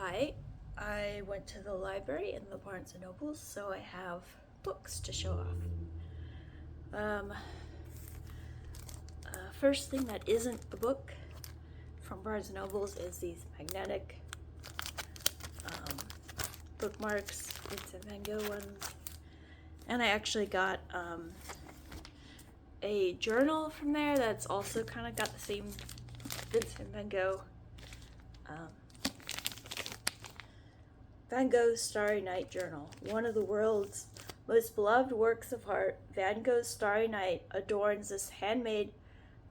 Hi, I went to the library in the Barnes & Nobles, so I have books to show off. First thing that isn't a book from Barnes & Nobles is these magnetic bookmarks, Vincent van Gogh ones. And I actually got a journal from there that's also kind of got the same Vincent van Gogh. Van Gogh's Starry Night Journal, one of the world's most beloved works of art. Van Gogh's Starry Night adorns this handmade,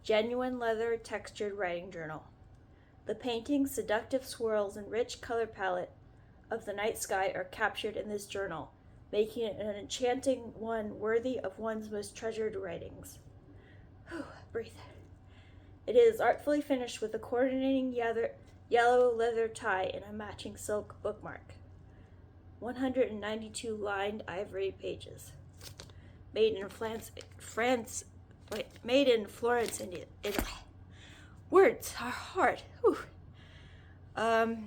genuine leather textured writing journal. The painting's seductive swirls and rich color palette of the night sky are captured in this journal, making it an enchanting one worthy of one's most treasured writings. Breathe. It is artfully finished with a coordinating yellow leather tie and a matching silk bookmark. 192 lined ivory pages. Made in Florence, Italy. Words are hard. Whew. I'll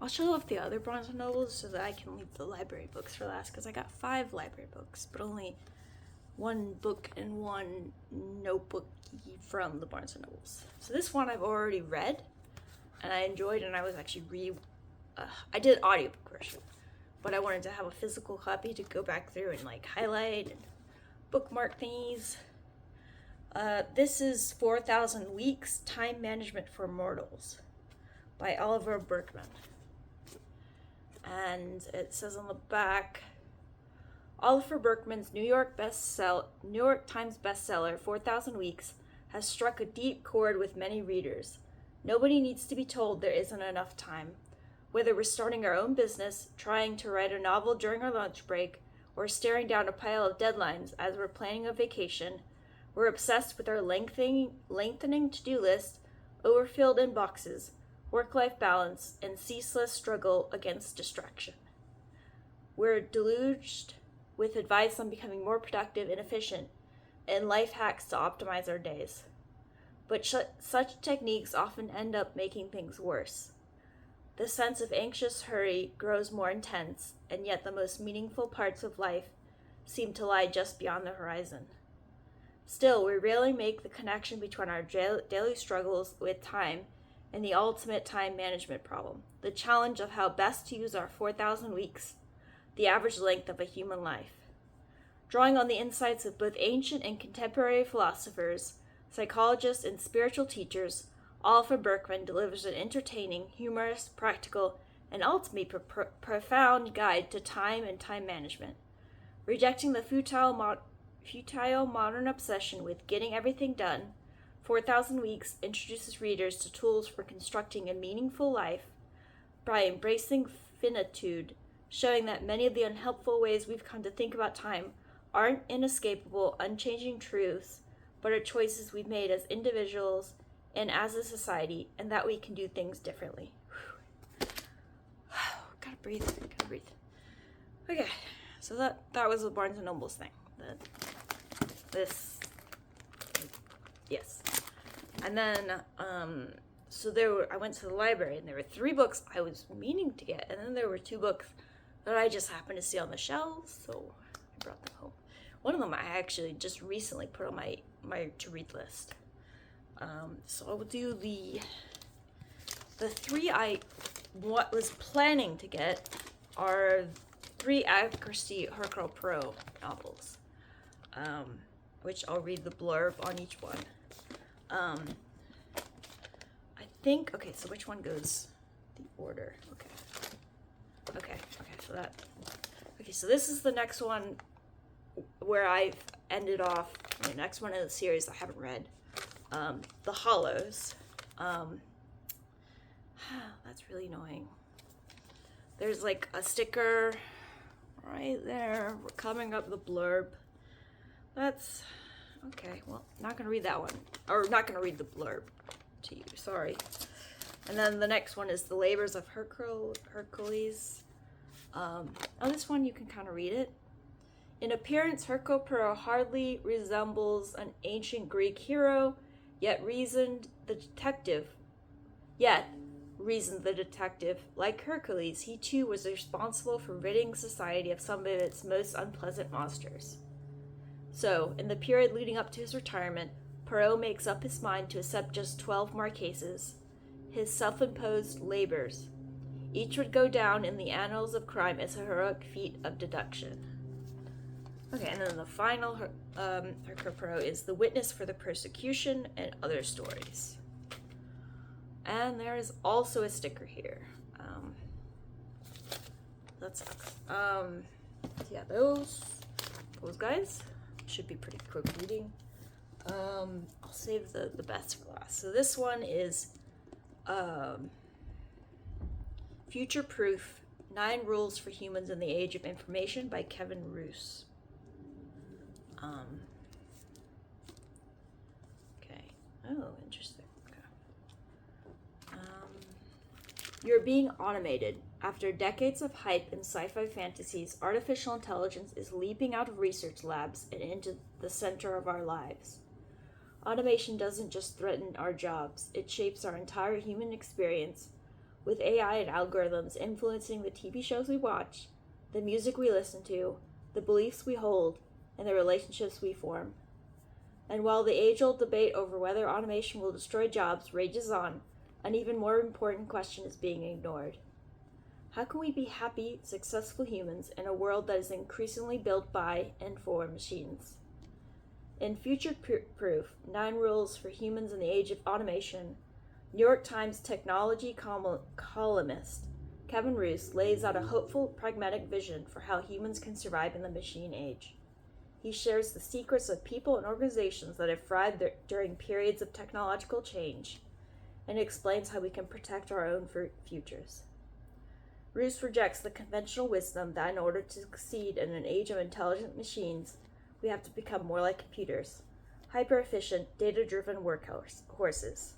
show off the other Barnes & Nobles so that I can leave the library books for last, because I got 5 library books, but only one book and one notebook from the Barnes & Nobles. So this one I've already read, and I enjoyed, and I was actually I did audiobook version, but I wanted to have a physical copy to go back through and like highlight and bookmark things. This is 4,000 Weeks, Time Management for Mortals by Oliver Burkeman. And it says on the back, Oliver Burkeman's New York Times bestseller, 4,000 Weeks, has struck a deep chord with many readers. Nobody needs to be told there isn't enough time. Whether we're starting our own business, trying to write a novel during our lunch break, or staring down a pile of deadlines as we're planning a vacation, we're obsessed with our lengthening to-do list, overfilled inboxes, work-life balance, and ceaseless struggle against distraction. We're deluged with advice on becoming more productive and efficient, and life hacks to optimize our days. But such techniques often end up making things worse. The sense of anxious hurry grows more intense, and yet the most meaningful parts of life seem to lie just beyond the horizon. Still, we rarely make the connection between our daily struggles with time and the ultimate time management problem, the challenge of how best to use our 4,000 weeks, the average length of a human life. Drawing on the insights of both ancient and contemporary philosophers, psychologists, and spiritual teachers, Oliver Burkeman delivers an entertaining, humorous, practical, and ultimately profound guide to time and time management. Rejecting the futile modern obsession with getting everything done, 4,000 Weeks introduces readers to tools for constructing a meaningful life by embracing finitude, showing that many of the unhelpful ways we've come to think about time aren't inescapable, unchanging truths, but are choices we've made as individuals and as a society, and that we can do things differently. Gotta breathe. Okay, so that was the Barnes & Nobles thing. Yes. And then, I went to the library, and there were 3 books I was meaning to get, and then there were 2 books that I just happened to see on the shelves, so I brought them home. One of them I actually just recently put on my to-read list. So I will do the 3 I was planning to get are 3 Agassi Hercule Poirot novels, which I'll read the blurb on each one. I think, okay, so which one goes the order? Okay, so this is the next one where I've ended off, the next one in the series I haven't read. The Hollows. That's really annoying. There's like a sticker right there. We're coming up the blurb. That's okay. Well, not gonna read that one, or not gonna read the blurb to you. Sorry. And then the next one is The Labors of Hercules. This one you can kind of read it. In appearance, Hercule Poirot hardly resembles an ancient Greek hero, yet reasoned reasoned the detective. Like Hercules, he too was responsible for ridding society of some of its most unpleasant monsters. So, in the period leading up to his retirement, Poirot makes up his mind to accept just 12 more cases, his self-imposed labors. Each would go down in the annals of crime as a heroic feat of deduction. Okay, and then the final Hercule Poirot is The Witness for the Persecution and Other Stories. And there is also a sticker here. That sucks. Yeah, those guys should be pretty quick reading. I'll save the best for last. So this one is Future Proof: 9 Rules for Humans in the Age of Information by Kevin Roose. Okay. Oh, interesting. Okay. You're being automated. After decades of hype and sci-fi fantasies, artificial intelligence is leaping out of research labs and into the center of our lives. Automation doesn't just threaten our jobs, it shapes our entire human experience, with AI and algorithms influencing the TV shows we watch, the music we listen to, the beliefs we hold, and the relationships we form. And while the age-old debate over whether automation will destroy jobs rages on, an even more important question is being ignored. How can we be happy, successful humans in a world that is increasingly built by and for machines? In Future Proof: 9 Rules for Humans in the Age of Automation, New York Times technology columnist Kevin Roose lays out a hopeful, pragmatic vision for how humans can survive in the machine age. He shares the secrets of people and organizations that have thrived during periods of technological change, and explains how we can protect our own futures. Roose rejects the conventional wisdom that in order to succeed in an age of intelligent machines, we have to become more like computers, hyper-efficient, data-driven workhorses.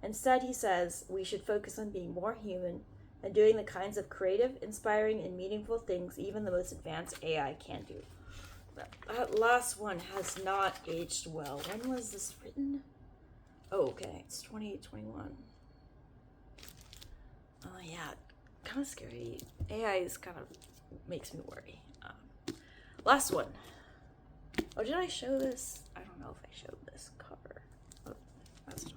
Instead, he says, we should focus on being more human and doing the kinds of creative, inspiring, and meaningful things even the most advanced AI can do. That last one has not aged well. When was this written? Oh, okay, it's 2021. Oh, yeah, kind of scary. AI is kind of makes me worry. Last one. Oh, did I show this? I don't know if I showed this cover. Oh, that's not.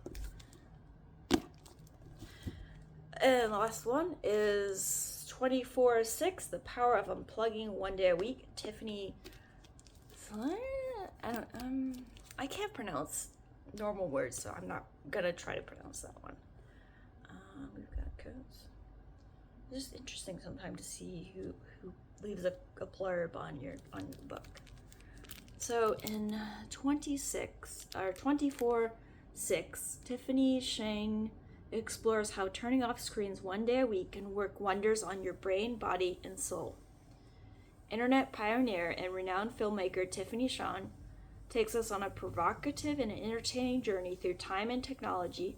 And the last one is 24/6, The Power of Unplugging One Day a Week. Tiffany. I can't pronounce normal words, so I'm not gonna try to pronounce that one. We've got codes. It's just interesting sometimes to see who leaves a blurb on your book. So in 24/6, Tiffany Shang explores how turning off screens one day a week can work wonders on your brain, body, and soul. Internet pioneer and renowned filmmaker Tiffany Shang takes us on a provocative and entertaining journey through time and technology,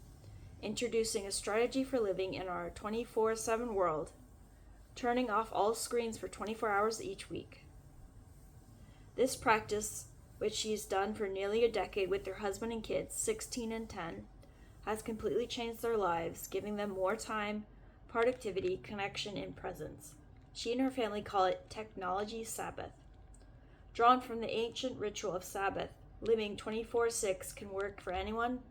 introducing a strategy for living in our 24/7 world, turning off all screens for 24 hours each week. This practice, which she's done for nearly a decade with her husband and kids, 16 and 10, has completely changed their lives, giving them more time, productivity, connection, and presence. She and her family call it Technology Sabbath. Drawn from the ancient ritual of Sabbath, living 24/6 can work for anyone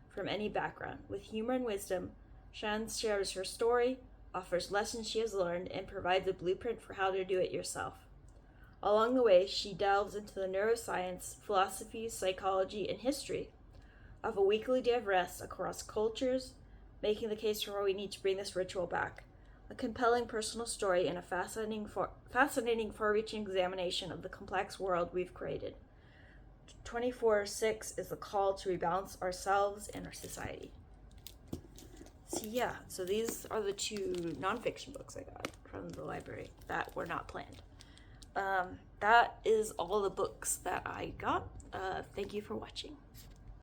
from any background. With humor and wisdom, Shan shares her story, offers lessons she has learned, and provides a blueprint for how to do it yourself. Along the way, she delves into the neuroscience, philosophy, psychology, and history of a weekly day of rest across cultures, making the case for why we need to bring this ritual back. A compelling personal story and a fascinating far-reaching examination of the complex world we've created. 24/6 is the call to rebalance ourselves and our society. So yeah, so these are the 2 nonfiction books I got from the library that were not planned. That is all the books that I got. Thank you for watching.